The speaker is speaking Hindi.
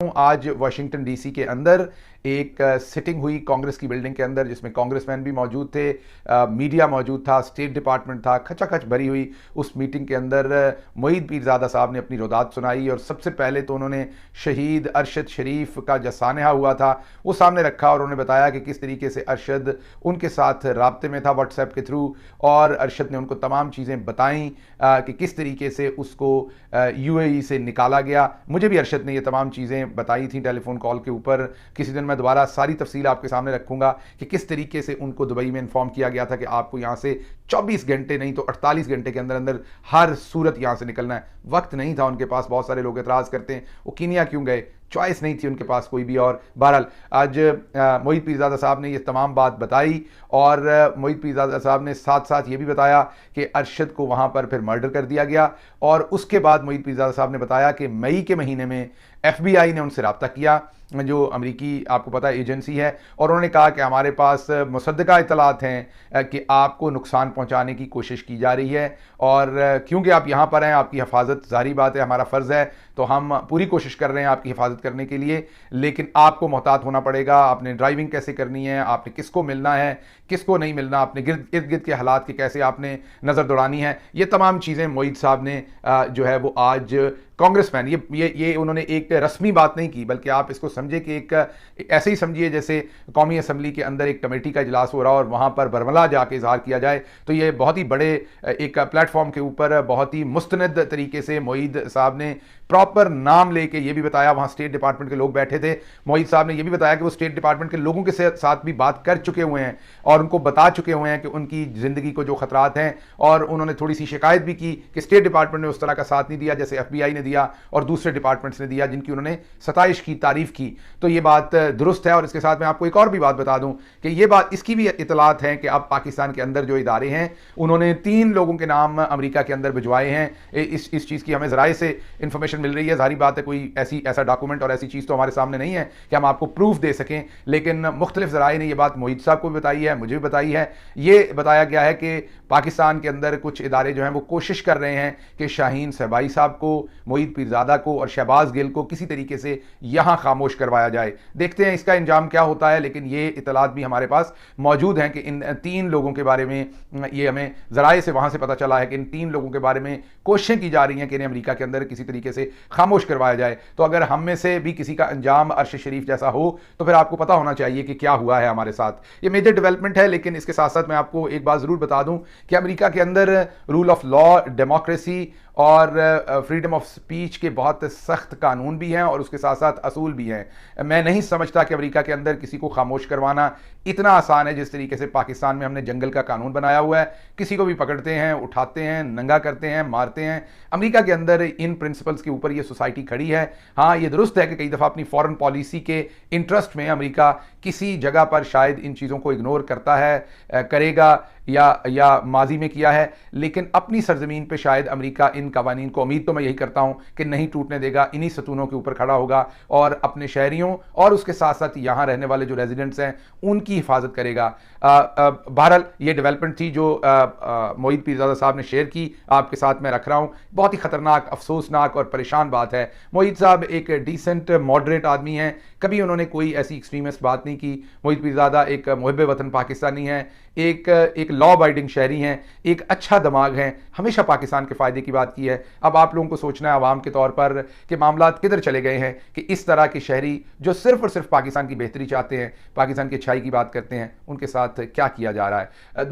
हूं, आज वाशिंगटन डीसी के अंदर एक सिटिंग हुई कांग्रेस की बिल्डिंग के अंदर, जिसमें कांग्रेसमैन भी मौजूद थे, मीडिया मौजूद था, स्टेट डिपार्टमेंट था, खचाखच भरी हुई। उस मीटिंग के अंदर मोईद पीरजादा साहब ने अपनी रोदात सुनाई और सबसे पहले तो उन्होंने शहीद अरशद शरीफ का जो सानहा हुआ था वो सामने रखा और उन्होंने बताया कि किस तरीके से अरशद उनके साथ राब्ते में था व्हाट्सएप के थ्रू, और अरशद ने उनको तमाम चीज़ें बताईं कि किस तरीके से उसको यूएई से निकाला गया। मुझे भी अरशद ने ये तमाम चीज़ें बताई थी टेलीफोन कॉल के ऊपर। किसी दिन मैं दोबारा सारी तफसील आपके सामने रखूंगा कि किस तरीके से उनको दुबई में इन्फॉर्म किया गया था कि आपको यहाँ से 24 घंटे नहीं तो 48 घंटे के अंदर अंदर हर सूरत यहाँ से निकलना है। वक्त नहीं था उनके पास। बहुत सारे लोग एतराज़ करते हैं वो कीनिया क्यों गए, चॉइस नहीं थी उनके पास कोई भी। और बहरहाल आज मोईद पीरजादा साहब ने ये तमाम बात बताई और मोईद पीरजादा साहब ने साथ साथ ये भी बताया कि अरशद को वहाँ पर फिर मर्डर कर दिया गया। और उसके बाद मोईद पीरजादा साहब ने बताया कि मई के महीने में FBI ने उनसे रब्ता किया, जो अमरीकी आपको पता है एजेंसी है, और उन्होंने कहा कि हमारे पास मुसद्दका इतलात हैं कि आपको नुकसान पहुंचाने की कोशिश की जा रही है, और क्योंकि आप यहाँ पर हैं आपकी हिफाजत ज़ाहिर बात है हमारा फ़र्ज़ है, तो हम पूरी कोशिश कर रहे हैं आपकी हिफाजत करने के लिए, लेकिन आपको मोहतात होना पड़ेगा। आपने ड्राइविंग कैसे करनी है, आपने किसको मिलना है किसको नहीं मिलना, आपने इर्द गिर्द के हालात की कैसे आपने नज़र दौड़ानी है, ये तमाम चीज़ें मोईद साहब ने जो है वो आज कांग्रेसमैन ये उन्होंने एक रस्मी बात नहीं की, बल्कि आप इसको समझे कि एक ऐसे ही समझिए जैसे कौमी असम्बली के अंदर एक कमेटी का इजलास हो रहा हो और वहाँ पर बरमला जाके इजहार किया जाए। तो ये बहुत ही बड़े एक प्लेटफॉर्म के ऊपर बहुत ही मुस्तनद तरीके से मोईद साहब ने प्रॉपर नाम लेके ये भी बताया, वहाँ स्टेट डिपार्टमेंट के लोग बैठे थे, मोईद साहब ने ये भी बताया कि वो स्टेट डिपार्टमेंट के लोगों के साथ भी बात कर चुके हुए हैं और उनको बता चुके हुए हैं कि उनकी ज़िंदगी को जो ख़तरात हैं, और उन्होंने थोड़ी सी शिकायत भी की कि स्टेट डिपार्टमेंट ने उस तरह का साथ नहीं दिया जैसे FBI ने दिया और दूसरे डिपार्टमेंट्स ने दिया, जिनकी उन्होंने सताइश की, तारीफ़ की। तो ये बात दुरुस्त है। और इसके साथ मैं आपको एक और भी बात बता दूं कि ये बात इसकी भी इतलात है कि अब पाकिस्तान के अंदर जो इदारे हैं उन्होंने 3 लोगों के नाम अमेरिका के अंदर भिजवाए हैं। इस चीज़ की हमें ज़राए से इंफॉर्मेशन मिल रही है। जाहिर बात है कोई ऐसा डॉक्यूमेंट और ऐसी चीज़ तो हमारे सामने नहीं है कि हम आपको प्रूफ दे सकें, लेकिन मुख्तलिफ ज़राए ने ये बात मोईद साहब को भी बताई है, मुझे भी बताई है। ये बताया गया है कि पाकिस्तान के अंदर कुछ इदारे जो हैं वो कोशिश कर रहे हैं कि शाहीन सहबाई साहब को, मोईद पीरजादा को और शहबाज गिल को किसी तरीके से यहाँ खामोश करवाया जाए। देखते हैं इसका इंजाम क्या होता है, लेकिन ये इतलात भी हमारे पास मौजूद हैं कि इन 3 लोगों के बारे में, ये हमें ज़राए से वहाँ से पता चला है कि इन 3 लोगों के बारे में कोशिशें की जा रही हैं कि इन्हें अमेरिका के अंदर किसी तरीके से खामोश करवाया जाए। तो अगर हम में से भी किसी का अंजाम अरशद शरीफ जैसा हो तो फिर आपको पता होना चाहिए कि क्या हुआ है हमारे साथ। ये मेजर डेवलपमेंट है। लेकिन इसके साथ साथ मैं आपको एक बात ज़रूर बता दूं कि अमेरिका के अंदर रूल ऑफ लॉ, डेमोक्रेसी और फ्रीडम ऑफ स्पीच के बहुत सख्त कानून भी हैं और उसके साथ साथ असूल भी हैं। मैं नहीं समझता कि अमेरिका के अंदर किसी को खामोश करवाना इतना आसान है जिस तरीके से पाकिस्तान में हमने जंगल का कानून बनाया हुआ है। किसी को भी पकड़ते हैं, उठाते हैं, नंगा करते हैं, मारते हैं। अमेरिका के अंदर इन प्रिंसिपल्स के ऊपर ये सोसाइटी खड़ी है। हाँ, ये दुरुस्त है कि कई दफ़ा अपनी फॉरेन पॉलिसी के इंटरेस्ट में अमेरिका किसी जगह पर शायद इन चीज़ों को इग्नोर करता है, करेगा या माजी में किया है, लेकिन अपनी सरजमीन पे शायद अमेरिका इन कवानीन को, उम्मीद तो मैं यही करता हूँ कि नहीं टूटने देगा, इन्हीं सतूनों के ऊपर खड़ा होगा और अपने शहरियों और उसके साथ साथ यहाँ रहने वाले जो रेजिडेंट्स हैं उनकी हिफाजत करेगा। बहरहाल ये डेवलपमेंट थी जो मोईद पीरजादा साहब ने शेयर की, आपके साथ मैं रख रहा हूँ। बहुत ही ख़तरनाक, अफसोसनाक और परेशान बात है। मोईद साहब एक डिसेंट मॉडरेट आदमी हैं, कभी उन्होंने कोई ऐसी एक्सट्रीमिस्ट बात नहीं की। मोईद पीरजादा एक मुहिब वतन पाकिस्तानी हैं, एक लॉ अबाइडिंग शहरी हैं, एक अच्छा दिमाग हैं, हमेशा पाकिस्तान के फ़ायदे की बात की है। अब आप लोगों को सोचना है आवाम के तौर पर कि मामलात किधर चले गए हैं कि इस तरह के शहरी जो सिर्फ और सिर्फ पाकिस्तान की बेहतरी चाहते हैं, पाकिस्तान की अच्छाई की बात करते हैं, उनके साथ क्या किया जा रहा है।